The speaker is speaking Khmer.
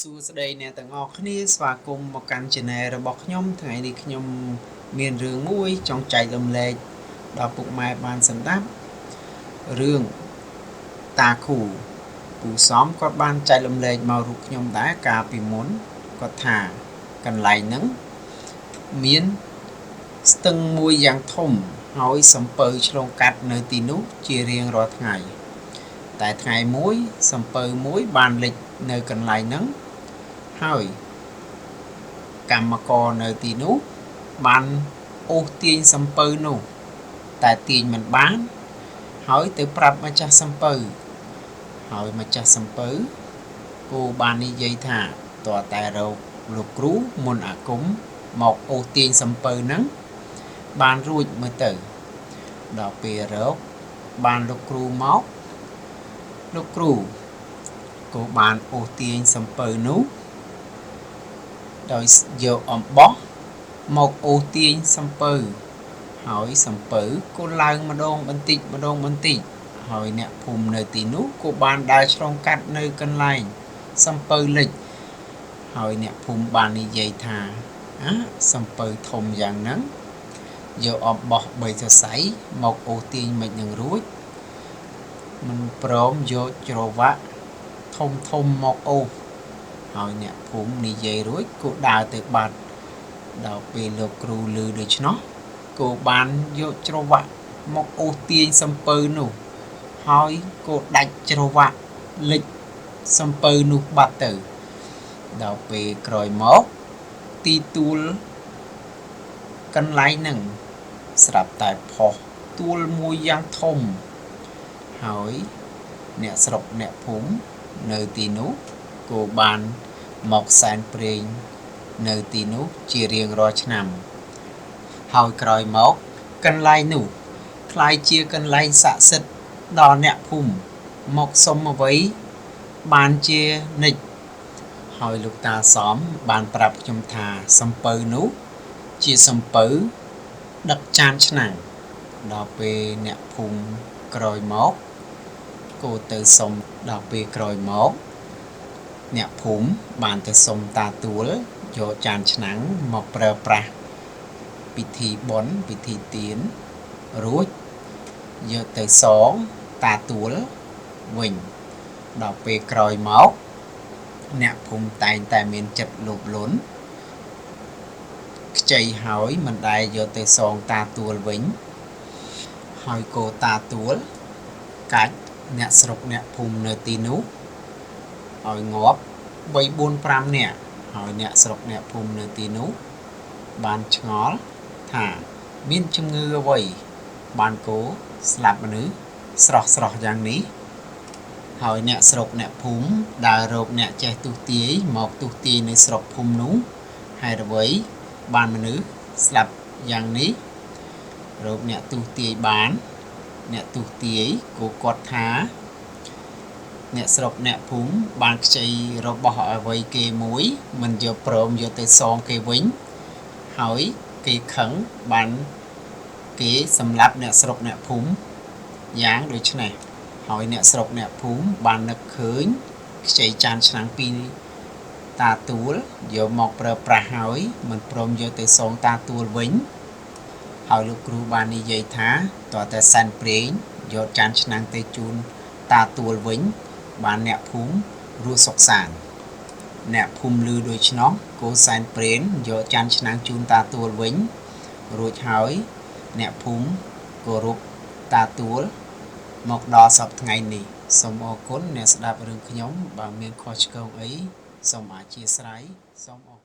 សួស្តីអ្នកទាំងអស់គ្នាស្វាគមន៍មកកាន់ Channel របស់ខ្ញុំថ្ងៃនេះខ្ញុំមានរឿងមួយចង់ចែករំលែកដល់ពុកម៉ែបានស្ដាប់រឿងតាគូពូសំគាត់បានចែករំលែកមករូបខ្ញុំដែរកាលពីមុនគាត់ថាកន្លែងហ្នឹងមានស្ទឹងមួយយ៉ាងធំហើយសំពៅឆ្លងកាត់នៅទីនោះជារៀងរាល់ថ្ងៃតែថ្ងៃមួយសំពៅមួយបានលិចនៅកន្លែងហ្នឹងហើយកម្មករនៅទីនោះបានអូសទាញសំពៅនោះតែទាញមិនបានហើយទៅប្រាប់ម្ចាស់សំពៅហើយម្ចាស់សំពៅគូបាននិយាយថាតើតែរកលោកគ្រូមុនអាគមមកអូសទាញសំពៅហ្នឹងបានរួចមើលទៅដល់ពេលរកបានលោកគ្រូមកលោកគ្រូក៏បានអូសទាញសំពៅនោះដោយយកអំបោះមកអូសទាញសំពៅហើយសំពៅក៏ឡើងម្ដងបន្តិចហើយអ្នកភូមិនៅទីនោះក៏បានដើរឆ្លងកាត់នៅកន្លែងសំពៅលិចហើយអ្នកភូមិបាននិយាយថាសំពៅធំយ៉ាងហ្នឹងយកអំបោះ3សរសៃមកអូសទាញមិននឹងរួចមិនព្រមយកច្រវាក់ធំមកអូសហើយអ្នកភូមិនិយាយរួចក៏ដើរទៅបាត់ដល់ពេលលោកគ្រូឮដូច្នោះក៏បានយកច្រវាក់មកអូសទាញសំពៅនោះហើយក៏ដាច់ច្រវាក់លិចសំពៅនោះបាត់ទៅដល់ពេលក្រោយមកទីទួលកន្លែងហ្នឹងស្រាប់តែផុសទួលមួយយ៉ាងធំហើយអ្នកស្រុកអ្នកភូមិនៅទីនោះក៏បានមកសែនព្រេងនៅទីនោះជារៀងរាល់ឆ្នាំហើយក្រោយមកកន្លែងនោះคล้ายជាកន្លែងស័ក្តិសិទ្ធិដល់អ្នកភូមិមកសុំអ្វីបានជានិច្ចហើយលោកតាសំបានប្រាប់ខ្ញុំថាសំពៅនោះជាសំពៅដឹកចានឆ្នាំងដល់ពេលអ្នកភូមិក្រោយមកក៏ទៅសុំដល់ពេលក្រោយមកអ្នកភូមិបានទៅសុំតាទួលយកចានឆ្នាំងមកប្រើប្រាស់ពិធីបុណ្យពិធីទានរួចយកទៅសងតាទួលវិញដល់ពេលក្រោយមកអ្នកភូមិតែងតែមានចិត្តលោភលន់ខ្ចីហើយមិនដែលយកទៅសងតាទួលវិញហើយក៏តាទួលកាច់អ្នកស្រុកអ្នកភូមិនៅទីនោះឲ្យងាប់3 4 5នាក់ហើយអ្នកស្រុកអ្នកភូមិនៅទីនោះបានឆ្ងល់ថាមានជំងឺអ្វីបានគោស្លាប់មនុស្សស្រស់យ៉ាងនេះហើយអ្នកស្រុកអ្នកភូមិដើររកអ្នកចេះទុះទាយមកទុះទាយនៅស្រុកភូមិនោះហេតុអ្វីបានមនុស្សស្លាប់យ៉ាងនេះរកអ្នកទុះទាយបានអ្នកទុះទាយក៏គាត់ថាអ្នកស្រុកអ្នកភូមិបានខ្ចីរបស់អ្វីគេមួយមិនយកព្រមយកទៅសងគេវិញហើយគេខឹងបានគេសម្លាប់អ្នកស្រុកអ្នកភូមិយ៉ាងដូចនេះហើយអ្នកស្រុកអ្នកភូមិបាននឹកឃើញខ្ចីចានឆ្នាំងពីតាទួលយកមកប្រើប្រាស់ហើយមិនព្រមយកទៅសងតាទួលវិញហើយលោកគ្រូបាននិយាយថាតើតែសែនព្រេងយកចានឆ្នាំងទៅជូនតាទួលវិញបានអ្នកភូមិរស់សុខសាន្តអ្នកភូមិឮដូច្នោះក៏សែនព្រេងយកចានឆ្នាំងជូនតាទួលវិញរួចហើយអ្នកភូមិគោរពតាទួលមកដល់សប្តាហ៍ថ្ងៃនេះសូមអរគុណអ្នកស្ដាប់រឿងខ្ញុំបើមានខុសឆ្គងអីសូមអធិស្ឋានសូមអរគុណ